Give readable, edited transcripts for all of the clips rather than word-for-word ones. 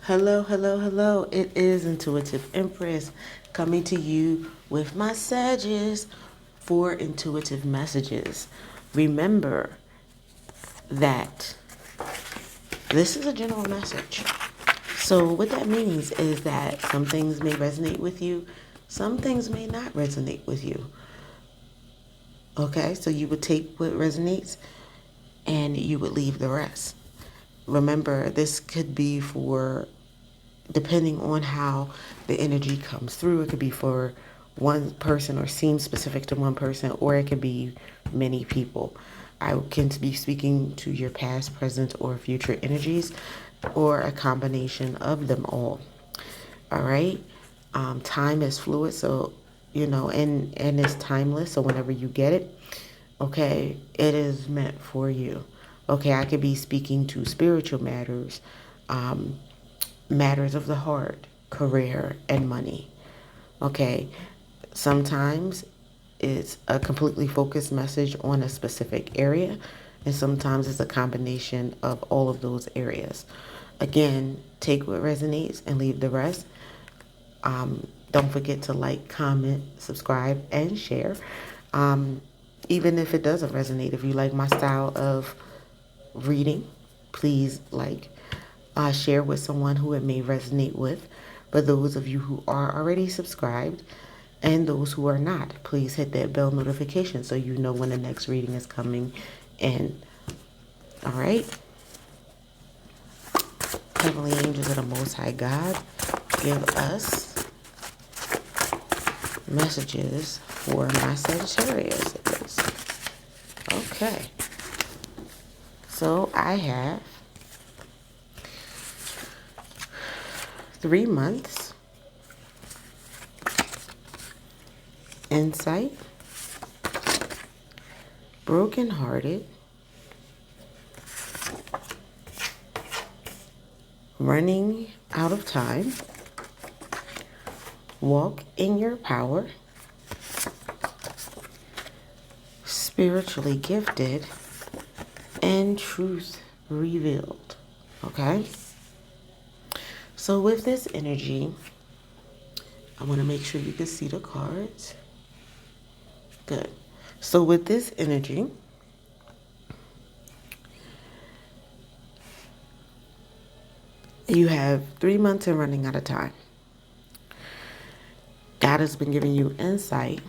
Hello, hello, hello. It is Intuitive Empress coming to you with my Sagittarius for intuitive messages. Remember that this is a general message. So what that means is that some things may resonate with you, some things may not resonate with you. Okay, so you would take what resonates and you would leave the rest. Remember, this could be for, depending on how the energy comes through, it could be for one person or seem specific to one person, or it could be many people. I can be speaking to your past, present, or future energies, or a combination of them all. All right. Time is fluid, so and it's timeless. So whenever you get it, okay, it is meant for you. Okay, I could be speaking to spiritual matters, matters of the heart, career, and money. Okay, sometimes it's a completely focused message on a specific area, and sometimes it's a combination of all of those areas. Again, take what resonates and leave the rest. Don't forget to like, comment, subscribe, and share. Even if it doesn't resonate, if you like my style of reading, please share with someone who it may resonate with. But those of you who are already subscribed and those who are not, please hit that bell notification so you know when the next reading is coming in. All right. Heavenly angels of the Most High God, give us messages for my Sagittarius. Okay. So I have 3 months insight, brokenhearted, running out of time, walk in your power, spiritually gifted, and truth revealed. Okay? So with this energy, I want to make sure you can see the cards. Good. So with this energy, you have 3 months and running out of time. God has been giving you insight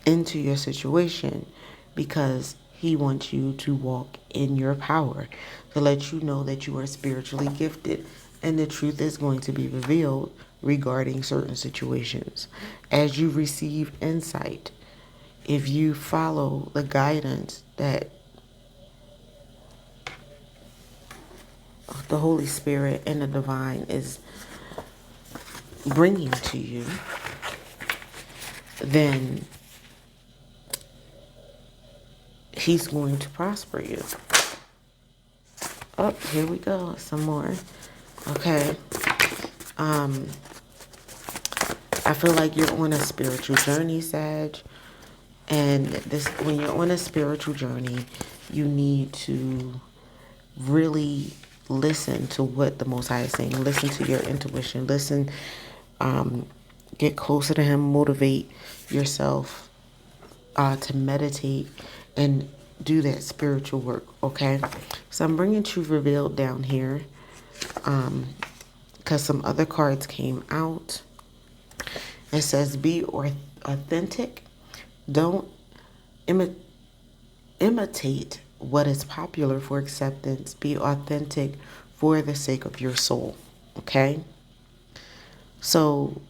into your situation because He wants you to walk in your power, to let you know that you are spiritually gifted, and the truth is going to be revealed regarding certain situations. As you receive insight, if you follow the guidance that the Holy Spirit and the Divine is bringing to you, then He's going to prosper you. Oh, here we go. Some more. Okay. I feel like you're on a spiritual journey, Sag. And when you're on a spiritual journey, you need to really listen to what the Most High is saying. Listen to your intuition. Listen, get closer to Him. Motivate yourself to meditate and do that spiritual work, okay? So I'm bringing Truth Revealed down here because some other cards came out. It says, be authentic. Don't imitate what is popular for acceptance. Be authentic for the sake of your soul, okay? So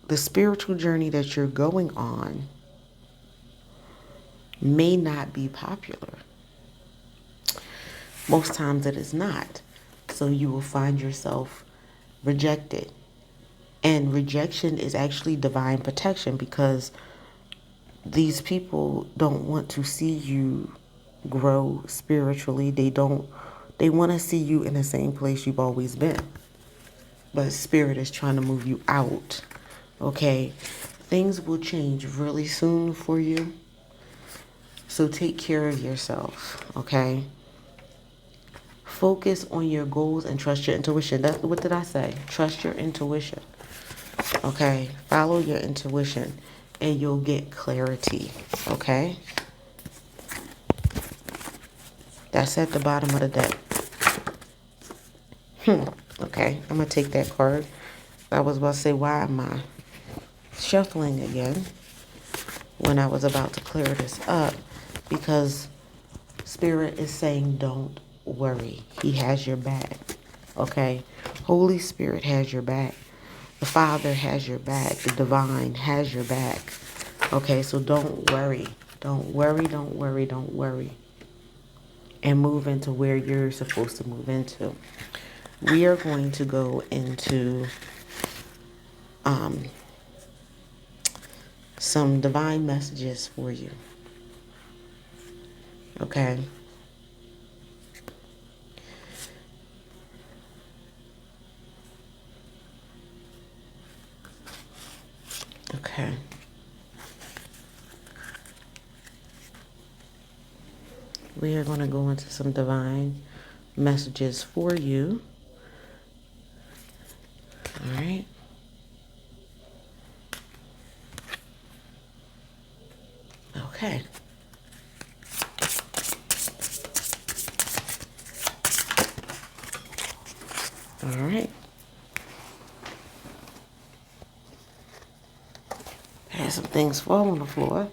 the spiritual journey that you're going on may not be popular. Most times it is not. So you will find yourself rejected. And rejection is actually divine protection because these people don't want to see you grow spiritually. They want to see you in the same place you've always been. But Spirit is trying to move you out. Okay? Things will change really soon for you. So take care of yourself, okay? Focus on your goals and trust your intuition. What did I say? Trust your intuition. Okay? Follow your intuition and you'll get clarity. Okay? That's at the bottom of the deck. Okay, I'm going to take that card. I was about to say, why am I shuffling again when I was about to clear this up? Because Spirit is saying, don't worry. He has your back. Okay? Holy Spirit has your back. The Father has your back. The Divine has your back. Okay, so don't worry. Don't worry, don't worry, don't worry. And move into where you're supposed to move into. We are going to go into some divine messages for you. Okay? Okay. We are going to go into some divine messages for you. All right. Okay. All right. Had some things fall on the floor.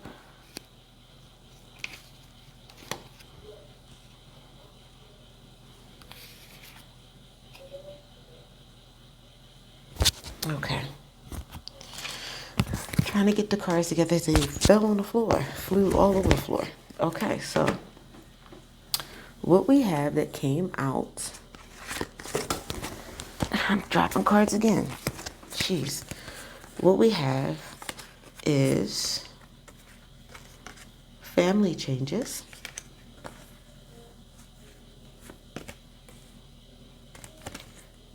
Okay. Trying to get the cards together. They fell on the floor. Flew all over the floor. Okay, so what we have that came out. I'm dropping cards again. Jeez. What we have is family changes.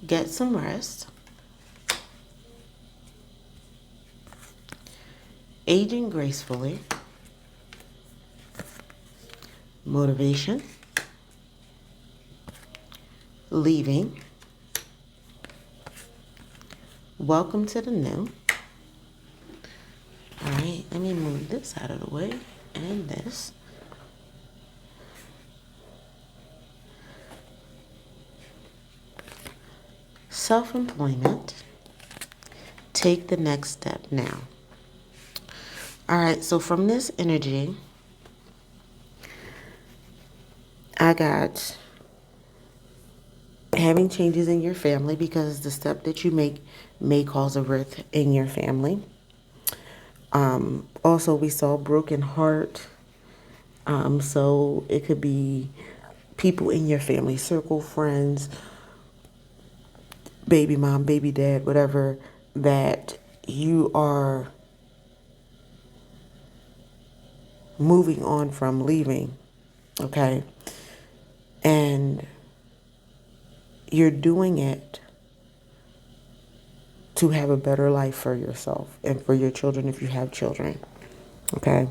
Get some rest. Aging gracefully. Motivation. Leaving. Welcome to the new. All right, let me move this out of the way and this. Self-employment. Take the next step now. All right, so from this energy, I got having changes in your family because the step that you make may cause a rift in your family. Also, we saw broken heart. So it could be people in your family circle, friends, baby mom, baby dad, whatever, that you are moving on from, leaving, okay? And you're doing it to have a better life for yourself and for your children if you have children, okay?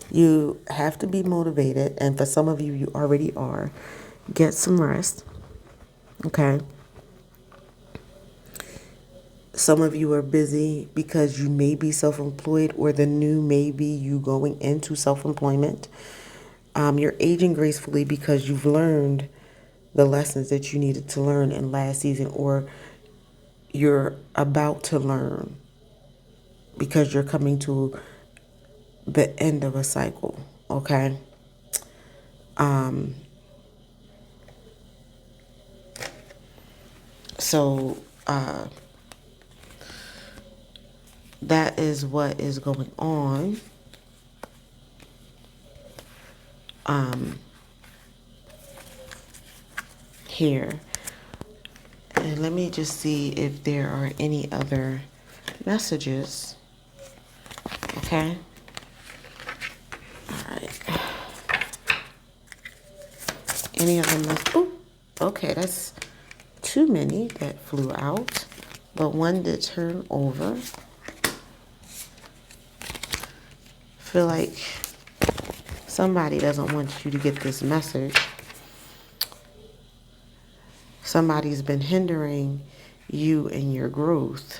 You have to be motivated, and for some of you, you already are. Get some rest, okay? Some of you are busy because you may be self-employed, or the new may be you going into self-employment. You're aging gracefully because you've learned the lessons that you needed to learn in last season, or you're about to learn because you're coming to the end of a cycle, okay? So that is what is going on. Here. And let me just see if there are any other messages. Okay. All right. Any other messages? Oh, okay. That's too many that flew out, but one did turn over. Feel like somebody doesn't want you to get this message. Somebody's been hindering you in your growth,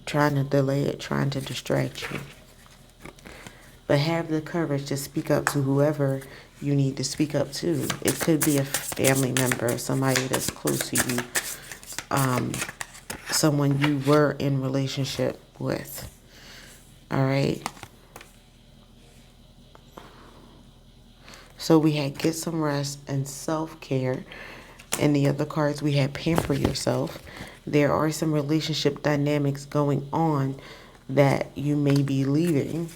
trying to delay it, trying to distract you. But have the courage to speak up to whoever you need to speak up to. It could be a family member, somebody that's close to you, someone you were in relationship with. All right. So we had get some rest and self-care. In the other cards, we had pamper yourself. There are some relationship dynamics going on that you may be leaving.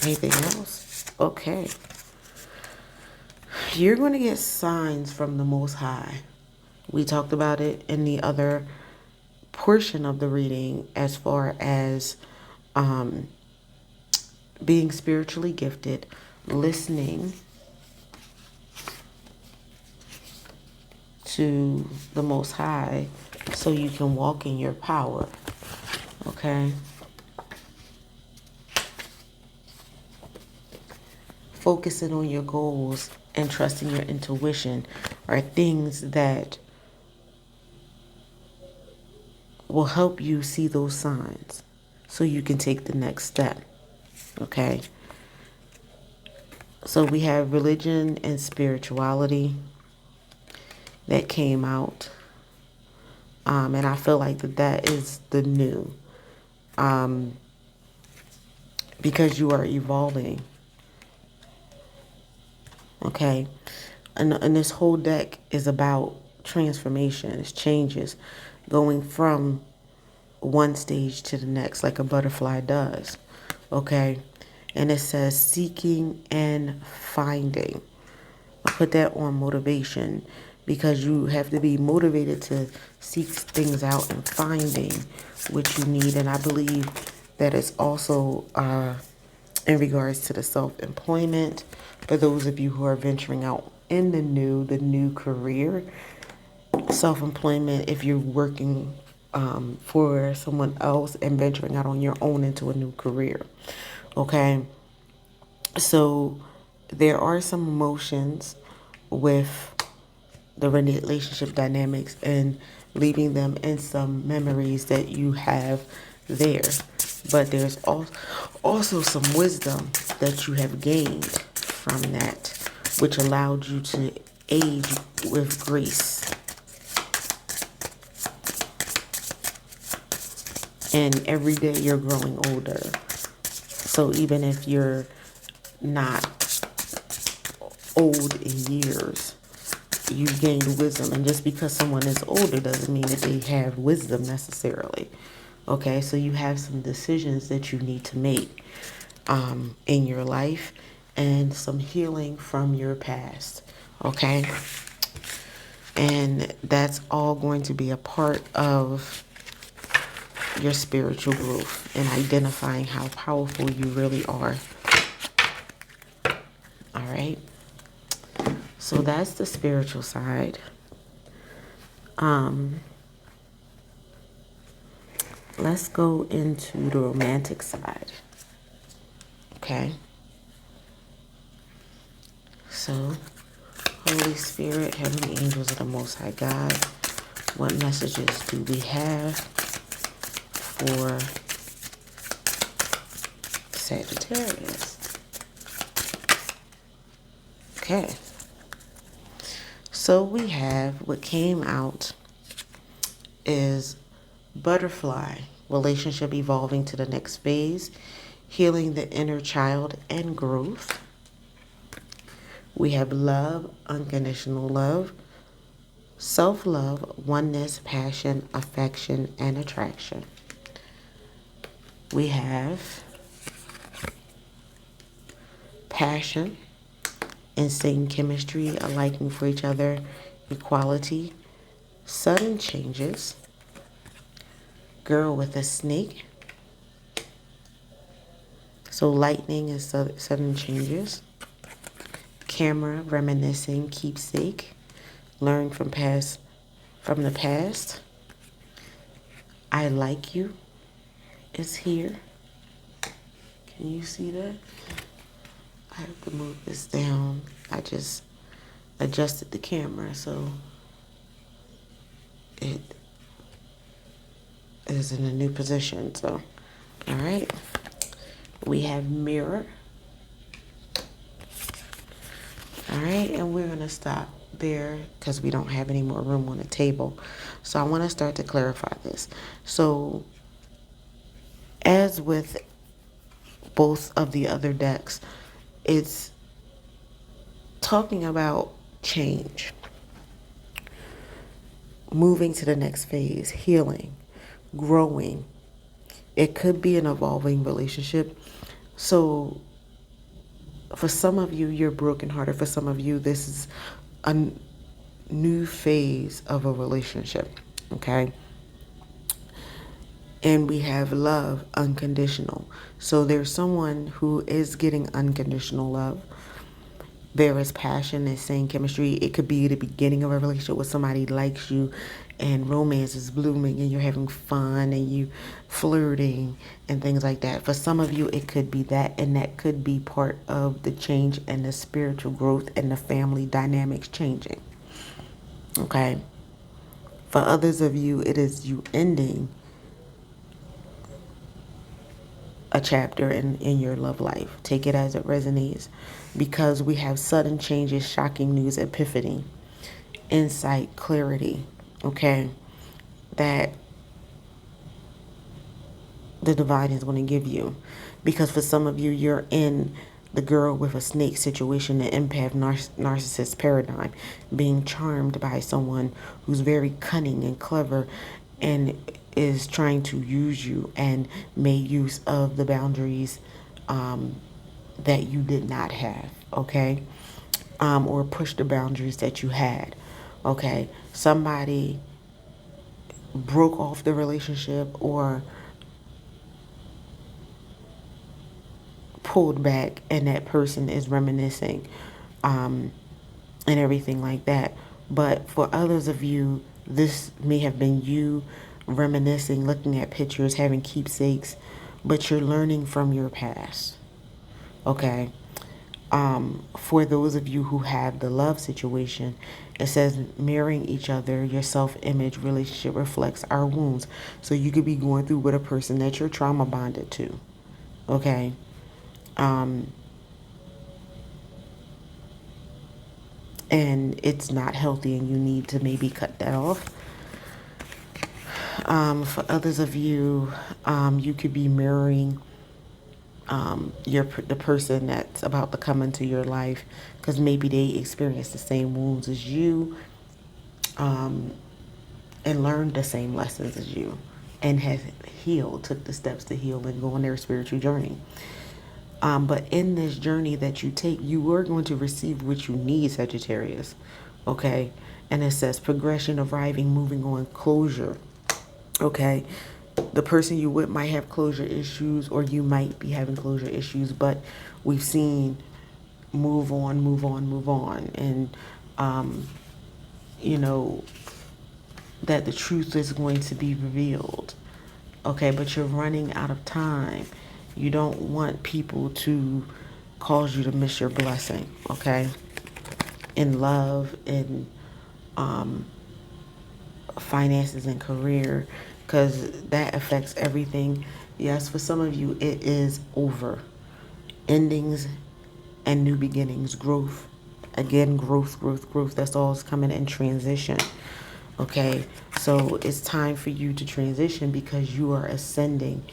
Anything else? Okay. You're going to get signs from the Most High. We talked about it in the other portion of the reading as far as being spiritually gifted, listening to the Most High so you can walk in your power. Okay? Focusing on your goals and trusting your intuition are things that will help you see those signs so you can take the next step. Okay? So we have religion and spirituality that came out. And I feel like that is the new. Because you are evolving. Okay? And this whole deck is about transformation. It's changes. Going from one stage to the next like a butterfly does. Okay? And it says seeking and finding. I put that on motivation because you have to be motivated to seek things out and finding what you need. And I believe that it's also in regards to the self-employment for those of you who are venturing out in the new career. Self-employment if you're working for someone else and venturing out on your own into a new career. Okay, so there are some emotions with the relationship dynamics and leaving them in some memories that you have there. But there's also some wisdom that you have gained from that, which allowed you to age with grace. And every day you're growing older. So even if you're not old in years, you've gained wisdom. And just because someone is older doesn't mean that they have wisdom necessarily. Okay, so you have some decisions that you need to make in your life and some healing from your past. Okay, and that's all going to be a part of your spiritual growth and identifying how powerful you really are. All right. So that's the spiritual side. Let's go into the romantic side. Okay. So, Holy Spirit, Heavenly Angels of the Most High God, what messages do we have for Sagittarius? Okay. So we have what came out is butterfly, relationship evolving to the next phase, healing the inner child and growth. We have love, unconditional love, self-love, oneness, passion, affection, and attraction. We have passion, instinct, chemistry, a liking for each other, equality, sudden changes, girl with a snake, so lightning is sudden changes, camera, reminiscing, keepsake, learn from the past, I like you is here. Can you see that? I have to move this down. I just adjusted the camera so it is in a new position. So, all right. We have mirror. All right, and we're going to stop there because we don't have any more room on the table. So I want to start to clarify this. So as with both of the other decks, it's talking about change, moving to the next phase, healing, growing. It could be an evolving relationship. So for some of you, you're brokenhearted. For some of you, this is a new phase of a relationship, okay? And we have love, unconditional. So there's someone who is getting unconditional love. There is passion, there's same chemistry. It could be the beginning of a relationship where somebody likes you and romance is blooming and you're having fun and you flirting and things like that. For some of you, it could be that, and that could be part of the change and the spiritual growth and the family dynamics changing. Okay? For others of you, it is you ending a chapter in your love life. Take it as it resonates, because we have sudden changes, shocking news, epiphany, insight, clarity, okay, that the divine is going to give you. Because for some of you, you're in the girl with a snake situation, the empath narcissist paradigm, being charmed by someone who's very cunning and clever and is trying to use you and made use of the boundaries that you did not have, okay? Or push the boundaries that you had, okay? Somebody broke off the relationship or pulled back, and that person is reminiscing and everything like that. But for others of you, this may have been you reminiscing, looking at pictures, having keepsakes, but you're learning from your past, okay? For those of you who have the love situation, it says mirroring each other, your self-image relationship reflects our wounds. So you could be going through with a person that you're trauma bonded to, okay? And it's not healthy and you need to maybe cut that off. For others of you, you could be mirroring the person that's about to come into your life, because maybe they experienced the same wounds as you, and learned the same lessons as you, and have healed, took the steps to heal and go on their spiritual journey. But in this journey that you take, you are going to receive what you need, Sagittarius, okay? And it says progression, arriving, moving on, closure, okay? The person you with might have closure issues, or you might be having closure issues, but we've seen move on, move on, move on. And, you know, that the truth is going to be revealed, okay? But you're running out of time. You don't want people to cause you to miss your blessing, okay? In love, in finances and career, because that affects everything. Yes, for some of you, it is over. Endings and new beginnings, growth. Again, growth, growth, growth. That's all is coming in transition, okay? So it's time for you to transition, because you are ascending,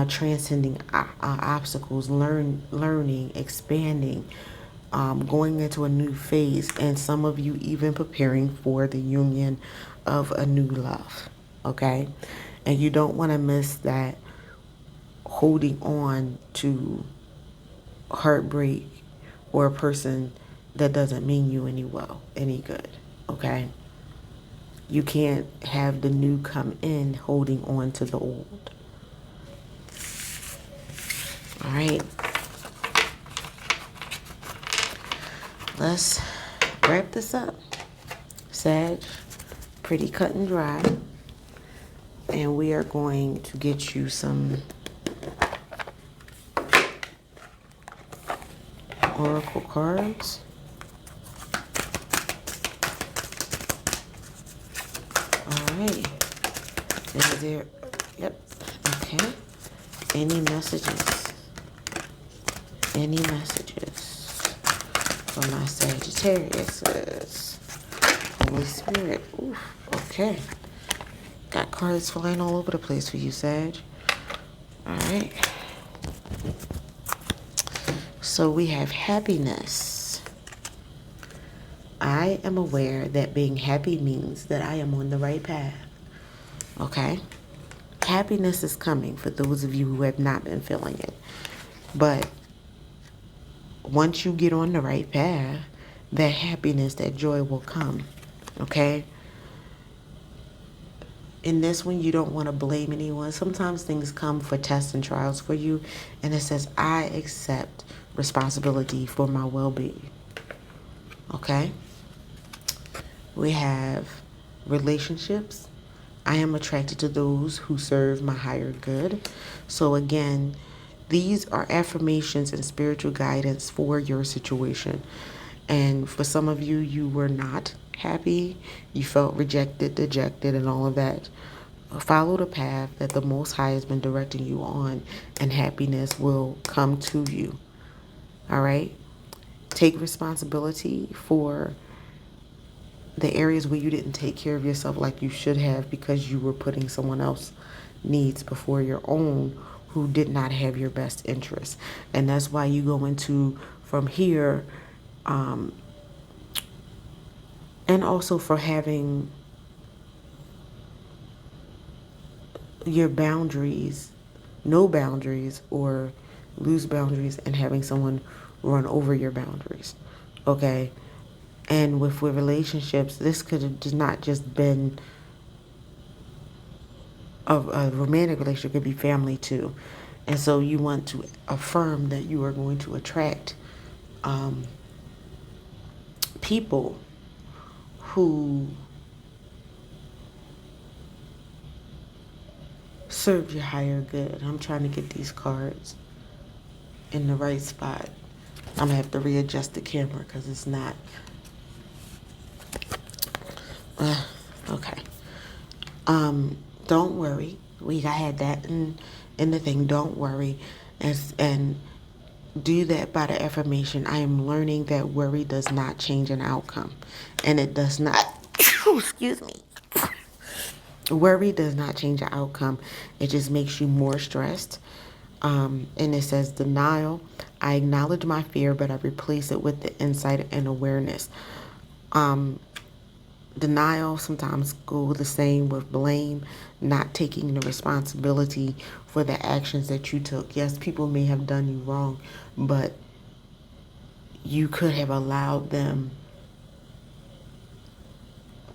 transcending obstacles, learning, expanding, going into a new phase, and some of you even preparing for the union of a new love, okay? And you don't want to miss that, holding on to heartbreak or a person that doesn't mean you any good, okay? You can't have the new come in holding on to the old. All right, let's wrap this up. Sag, pretty cut and dry. And we are going to get you some oracle cards. All right. Is there? Yep. Okay. Any messages? Any messages for my Sagittarius? Holy Spirit. Ooh, okay. Got cards flying all over the place for you, Sag. All right. So we have happiness. I am aware that being happy means that I am on the right path. Okay? Happiness is coming for those of you who have not been feeling it. But once you get on the right path, that happiness, that joy will come. Okay? In this one, you don't want to blame anyone. Sometimes things come for tests and trials for you. And it says, I accept responsibility for my well-being. Okay? We have relationships. I am attracted to those who serve my higher good. So again, these are affirmations and spiritual guidance for your situation. And for some of you, you were not happy. You felt rejected, dejected, and all of that. Follow the path that the Most High has been directing you on, and happiness will come to you. All right? Take responsibility for the areas where you didn't take care of yourself like you should have because you were putting someone else's needs before your own who did not have your best interest. And that's why you go into from here, and also for having your boundaries, no boundaries, or lose boundaries and having someone run over your boundaries. Okay? And with relationships, this could have not just been a romantic relationship, it could be family too. And so you want to affirm that you are going to attract people who serve your higher good. I'm trying to get these cards in the right spot. I'm going to have to readjust the camera because it's not. Okay. Don't worry. I had that in the thing. Don't worry. And do that by the affirmation. I am learning that worry does not change an outcome. And it does not. Excuse me. Worry does not change the outcome. It just makes you more stressed. And it says denial. I acknowledge my fear, but I replace it with the insight and awareness. Denial sometimes go the same with blame, not taking the responsibility for the actions that you took. Yes, people may have done you wrong, but you could have allowed them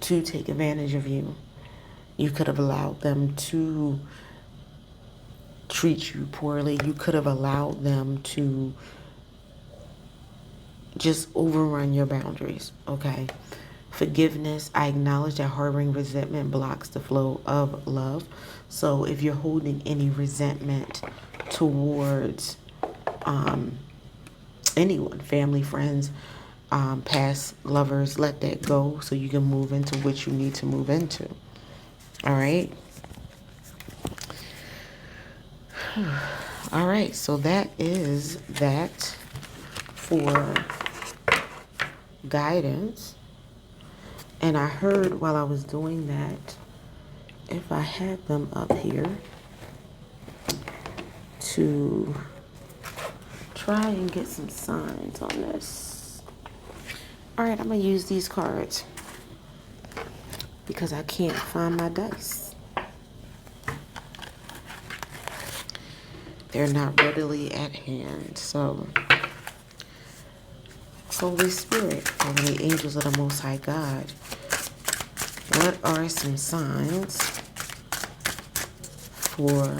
to take advantage of you. You could have allowed them to treat you poorly. You could have allowed them to just overrun your boundaries, okay? Forgiveness. I acknowledge that harboring resentment blocks the flow of love. So if you're holding any resentment towards anyone, family, friends, past lovers, let that go so you can move into what you need to move into. All right. All right. So that is that for guidance. And I heard while I was doing that, if I had them up here, to try and get some signs on this. All right, I'm going to use these cards because I can't find my dice. They're not readily at hand. So, Holy Spirit, and the angels of the Most High God, what are some signs for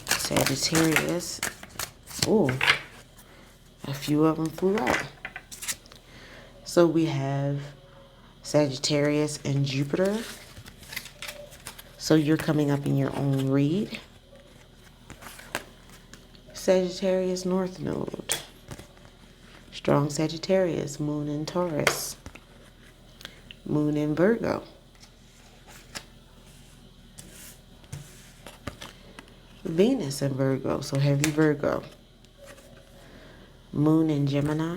Sagittarius? Oh, a few of them flew out. So we have Sagittarius and Jupiter. So you're coming up in your own read. Sagittarius North Node. Strong Sagittarius, Moon in Taurus, Moon in Virgo, Venus in Virgo, so heavy Virgo, Moon in Gemini,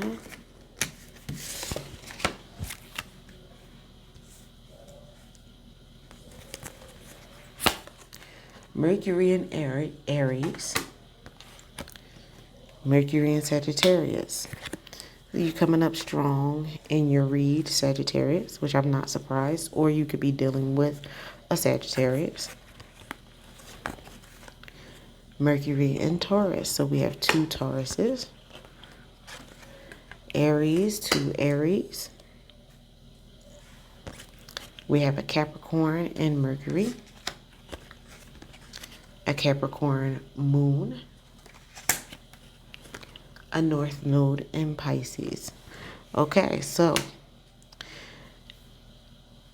Mercury in Aries, Mercury in Sagittarius. You're coming up strong in your read, Sagittarius, which I'm not surprised, or you could be dealing with a Sagittarius. Mercury in Taurus, so we have two Tauruses. Aries, two Aries. We have a Capricorn in Mercury, a Capricorn moon, a North Node in Pisces. Okay, so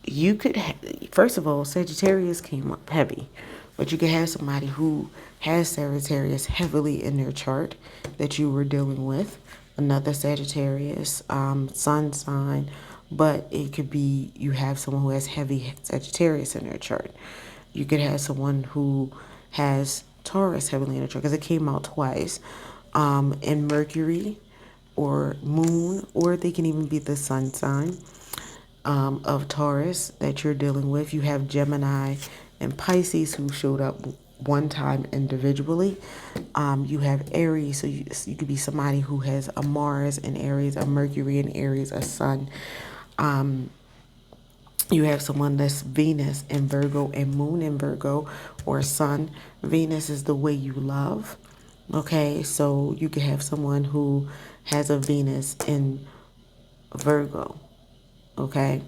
you could, first of all, Sagittarius came up heavy, but you could have somebody who has Sagittarius heavily in their chart that you were dealing with, another Sagittarius, sun sign, but it could be you have someone who has heavy Sagittarius in their chart. You could have someone who has Taurus heavily in their chart, because it came out twice, in Mercury or moon, or they can even be the sun sign of Taurus that you're dealing with. You have Gemini and Pisces who showed up one time individually. You have Aries, so you could be somebody who has a Mars in Aries, a Mercury in Aries, a Sun. You have someone that's Venus in Virgo and Moon in Virgo, or Sun. Venus is the way you love. Okay, so you could have someone who has a Venus in Virgo. Okay,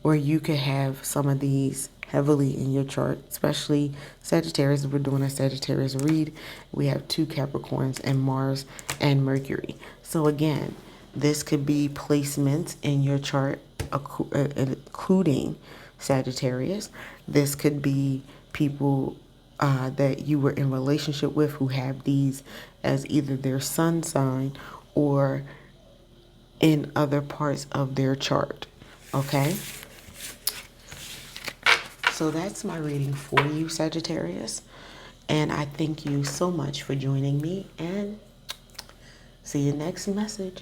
or you could have some of these heavily in your chart, especially Sagittarius. We're doing a Sagittarius read. We have two Capricorns and Mars and Mercury. So again, this could be placements in your chart, including Sagittarius. This could be people that you were in relationship with who have these as either their sun sign or in other parts of their chart. Okay? So that's my reading for you, Sagittarius. And I thank you so much for joining me, and see you next message.